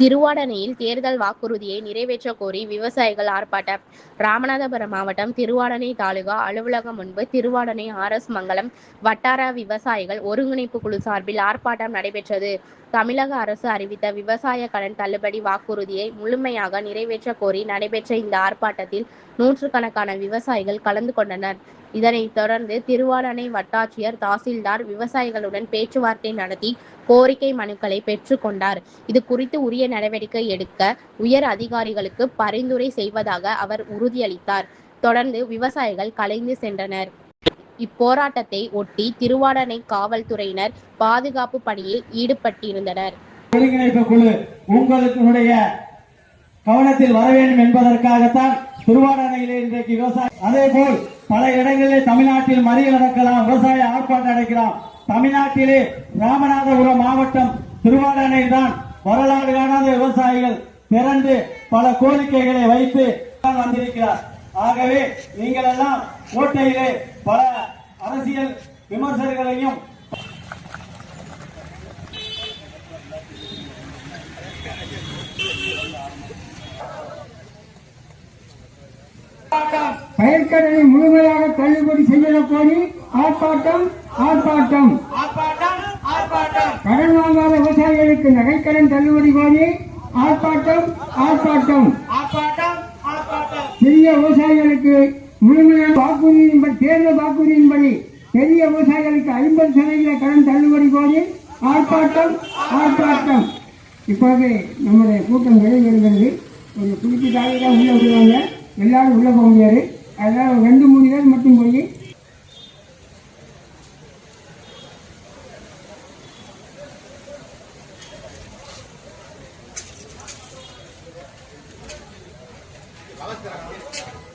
திருவாடானையில் தேர்தல் வாக்குறுதியை நிறைவேற்றக் கோரி விவசாயிகள் ஆர்ப்பாட்டம். ராமநாதபுரம் மாவட்டம் திருவாடானை தாலுகா அலுவலகம் முன்பு திருவாடானை ஆர்.எஸ். மங்கலம் வட்டார விவசாயிகள் ஒருங்கிணைப்பு குழு சார்பில் ஆர்ப்பாட்டம் நடைபெற்றது. தமிழக அரசு அறிவித்த விவசாய கடன் தள்ளுபடி வாக்குறுதியை முழுமையாக நிறைவேற்றக் கோரி நடைபெற்ற இந்த ஆர்ப்பாட்டத்தில் நூற்றுக்கணக்கான விவசாயிகள் கலந்து கொண்டனர். இதனைத் தொடர்ந்து திருவாடானை வட்டாட்சியர், தாசில்தார் விவசாயிகளுடன் பேச்சுவார்த்தை நடத்தி கோரிக்கை மனுக்களை பெற்றுக் கொண்டார். இது குறித்து உரிய நடவடிக்கை எடுக்க உயர் அதிகாரிகளுக்கு பரிந்துரை செய்வதாக அவர் உறுதியளித்தார். தொடர்ந்து விவசாயிகள் கலைந்து சென்றனர். இப்போராட்டத்தை ஒட்டி திருவாடானை காவல்துறையினர் பாதுகாப்பு பணியில் ஈடுபட்டிருந்தனர். ஒருங்கிணைப்பு குழு உங்களுடைய கவனத்தில் வர வேண்டும் என்பதற்காகத்தான் திருவாடானையிலே இன்றைக்கு விவசாயம், அதேபோல் பல இடங்களில் தமிழ்நாட்டில் மறியல் நடக்கலாம், விவசாய ஆர்ப்பாட்டம் நடக்கலாம். தமிழ்நாட்டிலே ராமநாதபுரம் மாவட்டம் திருவாடானை தான் வரலாறு காணாத விவசாயிகள் திரண்டு பல கோரிக்கைகளை வைத்து வந்திருக்கிறார். ஆகவே நீங்கள் எல்லாம் கோட்டையிலே பல அரசியல் விமர்சகர்களையும் பயிர்க்கடனை முழுமையாக தள்ளுபடி செய்ய கோரி ஆர்ப்பாட்டம் ஆர்ப்பாட்டம் கடன் வாங்காத விவசாயிகளுக்கு நகைக்கடன் தள்ளுபடி கோரி ஆர்ப்பாட்டம் ஆர்ப்பாட்டம் பெரிய விவசாயிகளுக்கு முழுமையான வாக்குறுதியின்படி, தேர்தல் வாக்குறுதியின்படி பெரிய விவசாயிகளுக்கு 50% கடன் தள்ளுபடி கோரி ஆர்ப்பாட்டம் ஆர்ப்பாட்டம். இப்போது நம்முடைய கூட்டம் நிறைவேறுகிறது. ஒரு குறிப்பிட்ட தான் உள்ள விடுவாங்க, எல்லாரும் உள்ள போக முடியாது. அதனால 2-3 பேர் மட்டும் போய் அவசரம்